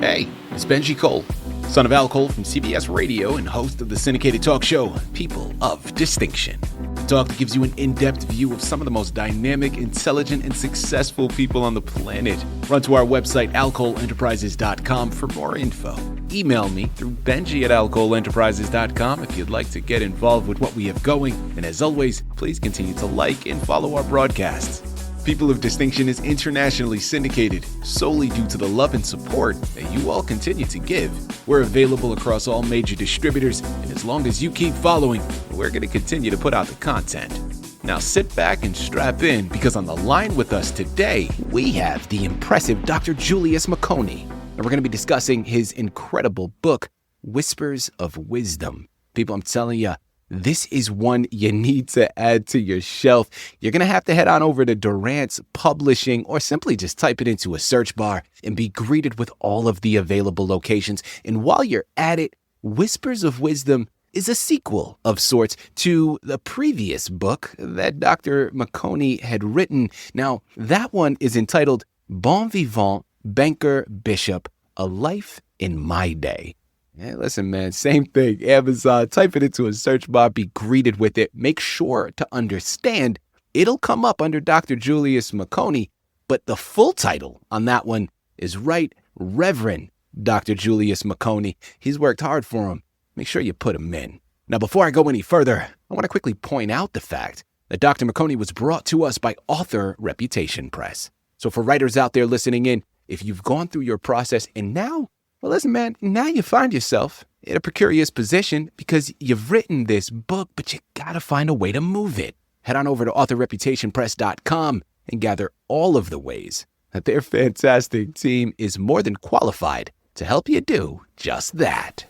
Hey, it's Benji Cole, son of Al Cole from CBS Radio and host of the syndicated talk show, People of Distinction. The talk that gives you an in-depth view of some of the most dynamic, intelligent, and successful people on the planet. Run to our website, alcoleenterprises.com for more info. Email me through benji@alcoleenterprises.com if you'd like to get involved with what we have going. And as always, please continue to like and follow our broadcasts. People of Distinction is internationally syndicated solely due to the love and support that you all continue to give. We're available across all major distributors, and as long as you keep following, we're going to continue to put out the content. Now sit back and strap in, because on the line with us today, we have the impressive Dr. Julius Makoni, and we're going to be discussing his incredible book, Whispers of Wisdom. People, I'm telling you, this is one you need to add to your shelf. You're going to have to head on over to Durant's Publishing or simply just type it into a search bar and be greeted with all of the available locations. And while you're at it, Whispers of Wisdom is a sequel of sorts to the previous book that Dr. Makoni had written. Now, that one is entitled Bon Vivant Banker-Bishop, A Life in My Day. Hey, listen, man, same thing. Amazon, type it into a search bar, be greeted with it. Make sure to understand it'll come up under Dr. Julius Makoni, but the full title on that one is Right Reverend Dr. Julius Makoni. He's worked hard for him. Make sure you put him in. Now, before I go any further, I want to quickly point out the fact that Dr. Makoni was brought to us by Author Reputation Press. So for writers out there listening in, if you've gone through your process and now, well, listen, man, now you find yourself in a precarious position because you've written this book, but you got to find a way to move it. Head on over to authorreputationpress.com and gather all of the ways that their fantastic team is more than qualified to help you do just that.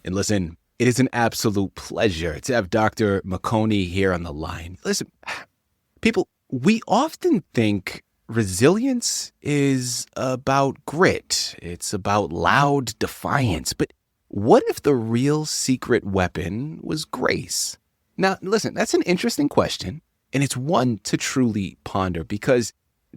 And listen, it is an absolute pleasure to have Dr. Makoni here on the line. Listen, people, we often think resilience is about grit. It's about loud defiance. But what if the real secret weapon was grace? Now, listen, that's an interesting question, and it's one to truly ponder because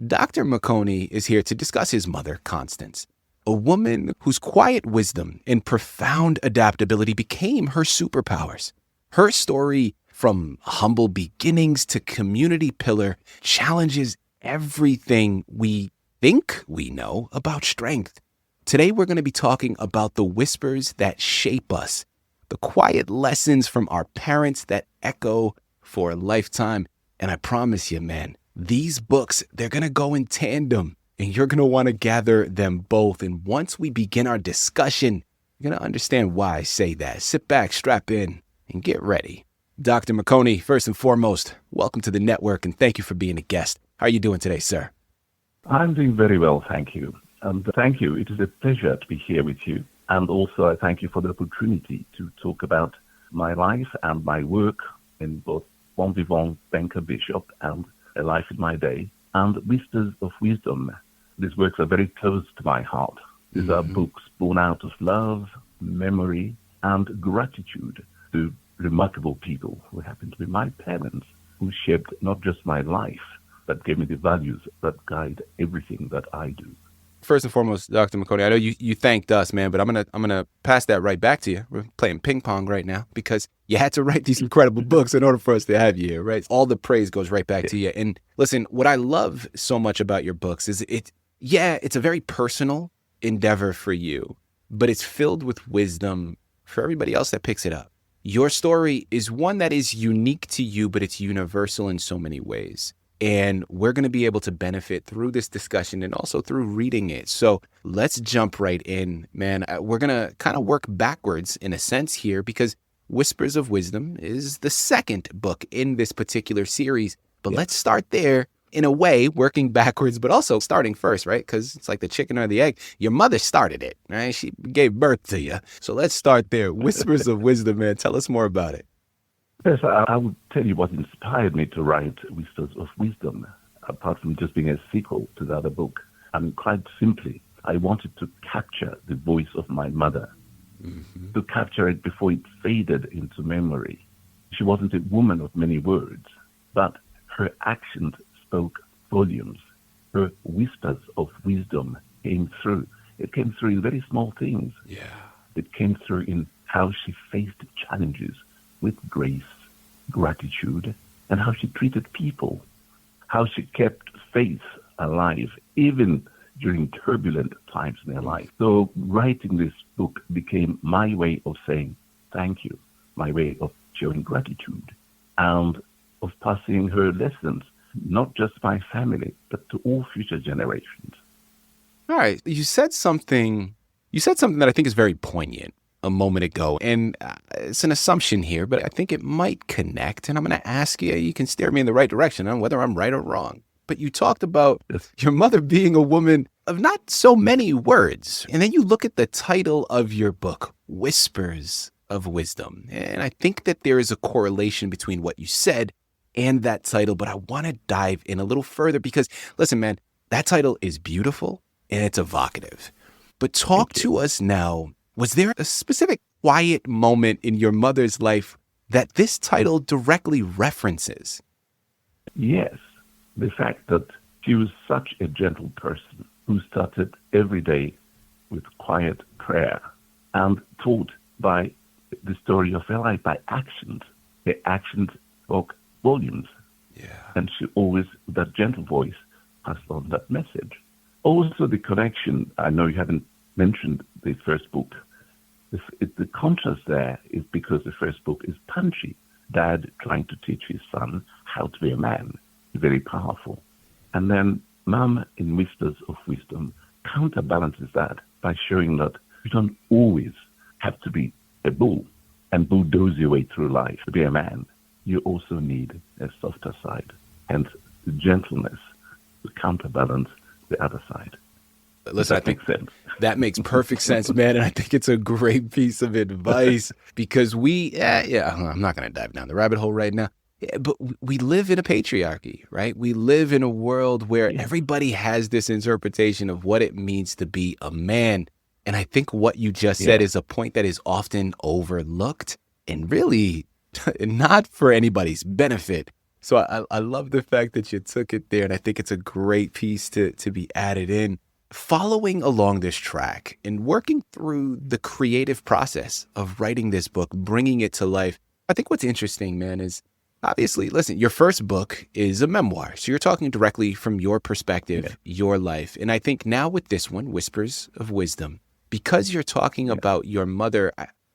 Dr. Makoni is here to discuss his mother, Constance, a woman whose quiet wisdom and profound adaptability became her superpowers. Her story, from humble beginnings to community pillar, challenges everything we think we know about strength. Today, we're going to be talking about the whispers that shape us, the quiet lessons from our parents that echo for a lifetime. And I promise you, man, these books, they're going to go in tandem, and you're going to want to gather them both. And once we begin our discussion, you're going to understand why I say that. Sit back, strap in, and get ready. Dr. Makoni, first and foremost, welcome to the network, and thank you for being a guest. How are you doing today, sir? I'm doing very well, thank you. And thank you. It is a pleasure to be here with you. And also, I thank you for the opportunity to talk about my life and my work in both Bon Vivant Banker-Bishop and A Life in My Day and Whispers of Wisdom. These works are very close to my heart. These are books born out of love, memory, and gratitude to remarkable people who happen to be my parents, who shaped not just my life, but gave me the values that guide everything that I do. First and foremost, Dr. Makoni, I know you thanked us, man, but I'm gonna pass that right back to you. We're playing ping pong right now because you had to write these incredible books in order for us to have you here, right? All the praise goes right back to you. And listen, what I love so much about your books is it's a very personal endeavor for you, but it's filled with wisdom for everybody else that picks it up. Your story is one that is unique to you, but it's universal in so many ways. And we're going to be able to benefit through this discussion and also through reading it. So let's jump right in, man. We're going to kind of work backwards in a sense here because Whispers of Wisdom is the second book in this particular series. But let's start there in a way, working backwards, but also starting first, right? Because it's like the chicken or the egg. Your mother started it, right? She gave birth to you. So let's start there. Whispers of Wisdom, man. Tell us more about it. Yes, I would tell you what inspired me to write Whispers of Wisdom, apart from just being a sequel to the other book. And quite simply, I wanted to capture the voice of my mother, to capture it before it faded into memory. She wasn't a woman of many words, but her actions spoke volumes. Her whispers of wisdom came through It came through in very small things. Yeah. It came through in how she faced challenges with grace, gratitude, and how she treated people, how she kept faith alive, even during turbulent times in her life. So writing this book became my way of saying thank you, my way of showing gratitude, and of passing her lessons, not just my family, but to all future generations. All right. You said something that I think is very poignant a moment ago. And it's an assumption here, but I think it might connect. And I'm going to ask you, you can steer me in the right direction on whether I'm right or wrong. But you talked about your mother being a woman of not so many words. And then you look at the title of your book, Whispers of Wisdom. And I think that there is a correlation between what you said and that title. But I want to dive in a little further because, listen, man, that title is beautiful and it's evocative. But talk to us now. Was there a specific quiet moment in your mother's life that this title directly references? Yes. The fact that she was such a gentle person who started every day with quiet prayer and taught by the story of her life, by actions. Her actions spoke volumes. Yeah. And she always, with that gentle voice, passed on that message. Also, the connection, I know you haven't mentioned the first book. The contrast there is because the first book is punchy. Dad trying to teach his son how to be a man. Very powerful. And then Mum, in Whispers of Wisdom, counterbalances that by showing that you don't always have to be a bull and bulldoze your way through life to be a man. You also need a softer side, and the gentleness to counterbalance the other side. Listen, I think that makes perfect sense, man. And I think it's a great piece of advice because I'm not going to dive down the rabbit hole right now. Yeah, but we live in a patriarchy, right? We live in a world where everybody has this interpretation of what it means to be a man. And I think what you just said is a point that is often overlooked and really not for anybody's benefit. So I love the fact that you took it there. And I think it's a great piece to be added in. Following along this track and working through the creative process of writing this book, bringing it to life, I think what's interesting, man, is obviously, listen, your first book is a memoir. So you're talking directly from your perspective, your life. And I think now with this one, Whispers of Wisdom, because you're talking about your mother,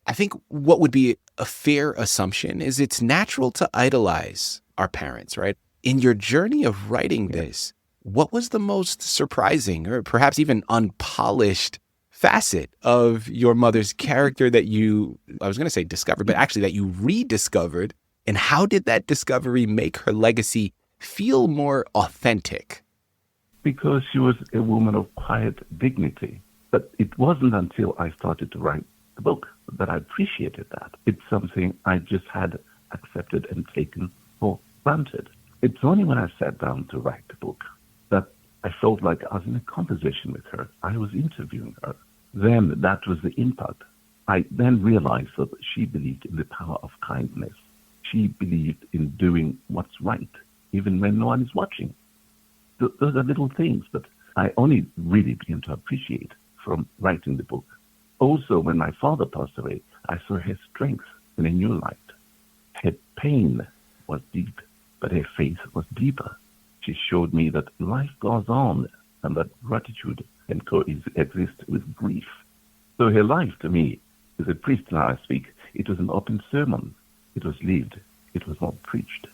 I think what would be a fair assumption is it's natural to idolize our parents, right? In your journey of writing this, what was the most surprising or perhaps even unpolished facet of your mother's character that you, I was going to say discovered, but actually that you rediscovered? And how did that discovery make her legacy feel more authentic? Because she was a woman of quiet dignity. But it wasn't until I started to write the book that I appreciated that. It's something I just had accepted and taken for granted. It's only when I sat down to write the book that I felt like I was in a conversation with her. I was interviewing her. Then that was the impact. I then realized that she believed in the power of kindness. She believed in doing what's right, even when no one is watching. Those are little things that I only really began to appreciate from writing the book. Also, when my father passed away, I saw her strength in a new light. Her pain was deep, but her faith was deeper. She showed me that life goes on and that gratitude can coexist with grief. So her life, to me, as a priest now I speak, it was an open sermon. It was lived. It was not preached.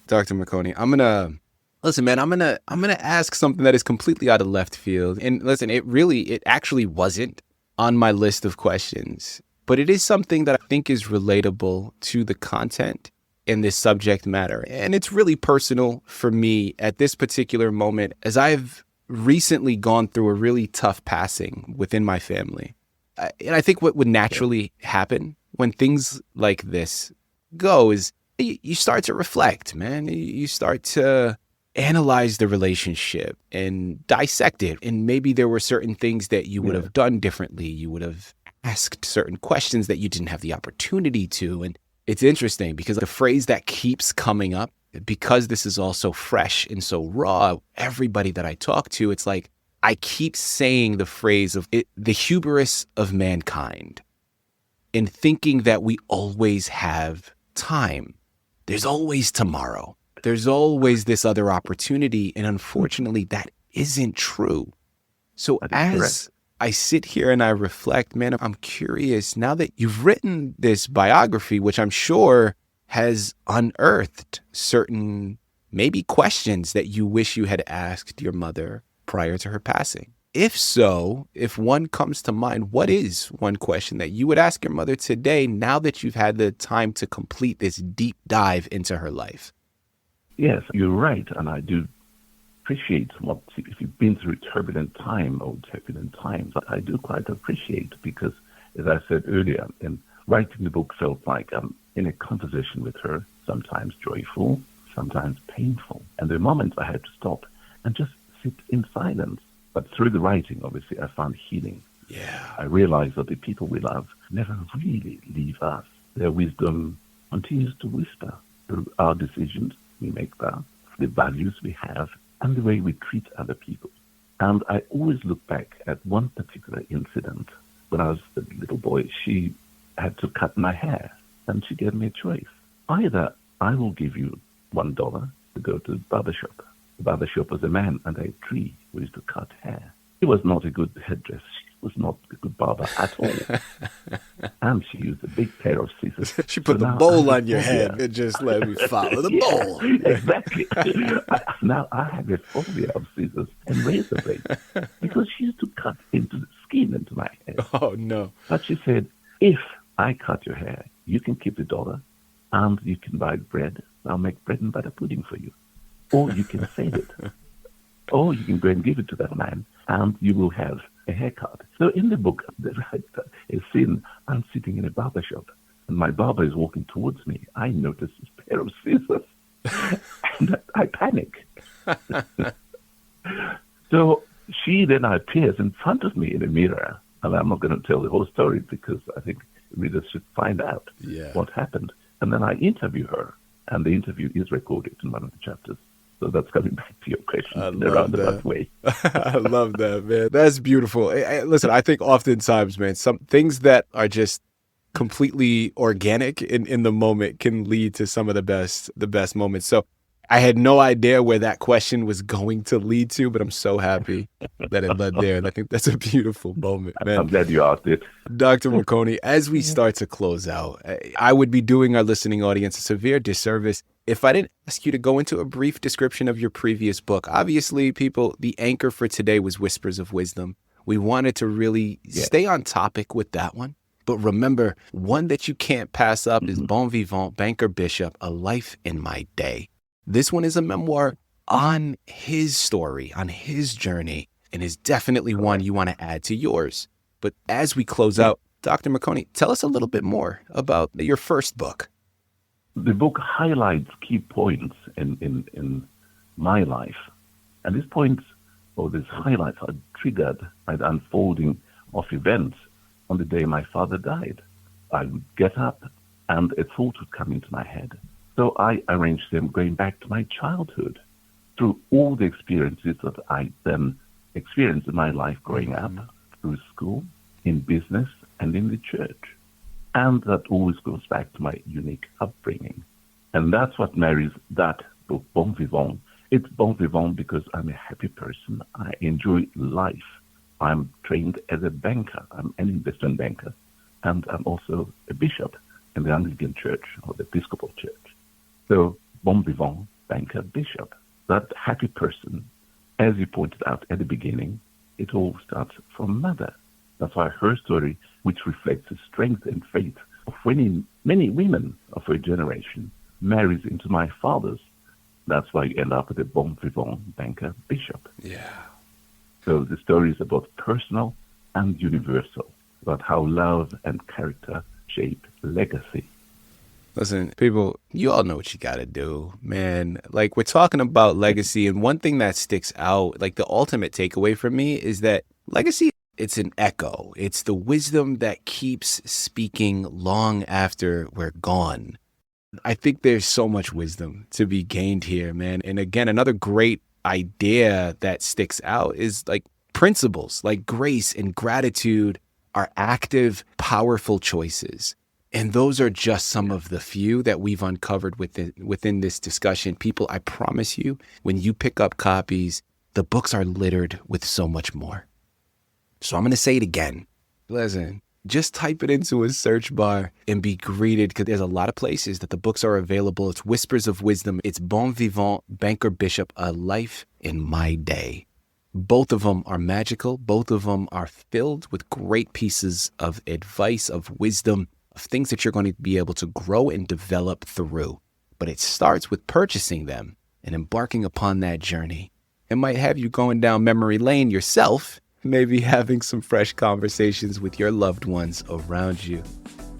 Dr. Makoni, I'm gonna ask something that is completely out of left field. And listen, it actually wasn't on my list of questions, but it is something that I think is relatable to the content and this subject matter. And it's really personal for me at this particular moment, as I've recently gone through a really tough passing within my family. And I think what would naturally happen when things like this go is you start to reflect, man. You start to analyze the relationship and dissect it. And maybe there were certain things that you would have done differently. You would have asked certain questions that you didn't have the opportunity to. And it's interesting because the phrase that keeps coming up, because this is all so fresh and so raw, everybody that I talk to, it's like, I keep saying the phrase of it, the hubris of mankind, in thinking that we always have time. There's always tomorrow. There's always this other opportunity. And unfortunately, that isn't true. So as correct. I sit here and I reflect, man, I'm curious now that you've written this biography, which I'm sure has unearthed certain maybe questions that you wish you had asked your mother prior to her passing. If so, if one comes to mind, what is one question that you would ask your mother today now that you've had the time to complete this deep dive into her life? Yes, you're right. And I do appreciate if you've been through turbulent time or turbulent times, I do quite appreciate, because, as I said earlier, in writing the book felt like I'm in a conversation with her, sometimes joyful, sometimes painful. And there are moments I had to stop and just sit in silence. But through the writing, obviously, I found healing. Yeah. I realized that the people we love never really leave us. Their wisdom continues to whisper through our decisions we make there, the values we have, and the way we treat other people. And I always look back at one particular incident. When I was a little boy, she had to cut my hair, and she gave me a choice. Either I will give you $1 to go to the barbershop. The barbershop was a man under a tree who used to cut hair. He was not a good hairdresser. She was not a good barber at all. And she used a big pair of scissors. She put the bowl on your head and just let me follow the bowl. Exactly. Now I have a phobia of scissors and razor blades because she used to cut into the skin into my hair. Oh, no. But she said, if I cut your hair, you can keep the $1 and you can buy bread. I'll make bread and butter pudding for you. Or you can save it. Or you can go and give it to that man and you will have a haircut. So in the book, there's a scene. I'm sitting in a barber shop and my barber is walking towards me. I notice this pair of scissors and I panic. So she then appears in front of me in a mirror, and I'm not going to tell the whole story because I think readers should find out what happened. And then I interview her, and the interview is recorded in one of the chapters. So that's coming back to your question in a roundabout way. I love that, man. That's beautiful. Listen, I think oftentimes, man, some things that are just completely organic in the moment can lead to some of the best moments. So I had no idea where that question was going to lead to, but I'm so happy that it led there. And I think that's a beautiful moment, man. I'm glad you asked it. Dr. Makoni, as we start to close out, I would be doing our listening audience a severe disservice if I didn't ask you to go into a brief description of your previous book. Obviously, people, the anchor for today was Whispers of Wisdom. We wanted to really stay on topic with that one. But remember, one that you can't pass up is Bon Vivant Banker-Bishop, A Life in My Day. This one is a memoir on his story, on his journey, and is definitely one you want to add to yours. But as we close out, Dr. Makoni, tell us a little bit more about your first book. The book highlights key points in my life. And these points, or these highlights, are triggered by the unfolding of events on the day my father died. I would get up and a thought would come into my head. So I arranged them going back to my childhood through all the experiences that I then experienced in my life growing up, through school, in business, and in the church. And that always goes back to my unique upbringing. And that's what marries that book, Bon Vivant. It's Bon Vivant because I'm a happy person. I enjoy life. I'm trained as a banker. I'm an investment banker. And I'm also a bishop in the Anglican Church or the Episcopal Church. So, Bon Vivant Banker-Bishop, that happy person, as you pointed out at the beginning, it all starts from mother. That's why her story, which reflects the strength and faith of many women of her generation, marries into my father's. That's why you end up with a Bon Vivant Banker-Bishop. Yeah. So the story is about personal and universal, about how love and character shape legacy. Listen, people, you all know what you got to do, man. Like, we're talking about legacy, and one thing that sticks out, like the ultimate takeaway for me, is that legacy, it's an echo. It's the wisdom that keeps speaking long after we're gone. I think there's so much wisdom to be gained here, man. And again, another great idea that sticks out is like Principles like grace and gratitude are active, powerful choices. And those are just some of the few that we've uncovered within this discussion. People, I promise you, when you pick up copies, the books are littered with so much more. So I'm going to say it again. Listen, just type it into a search bar and be greeted, because there's a lot of places that the books are available. It's Whispers of Wisdom. It's Bon Vivant Banker-Bishop, A Life in My Day. Both of them are magical. Both of them are filled with great pieces of advice, of wisdom, of things that you're going to be able to grow and develop through. But it starts with purchasing them and embarking upon that journey. It might have you going down memory lane yourself, maybe having some fresh conversations with your loved ones around you.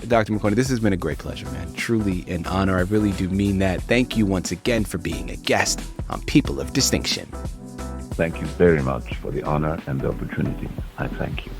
Dr. Makoni, this has been a great pleasure, man. Truly an honor. I really do mean that. Thank you once again for being a guest on People of Distinction. Thank you very much for the honor and the opportunity. I thank you.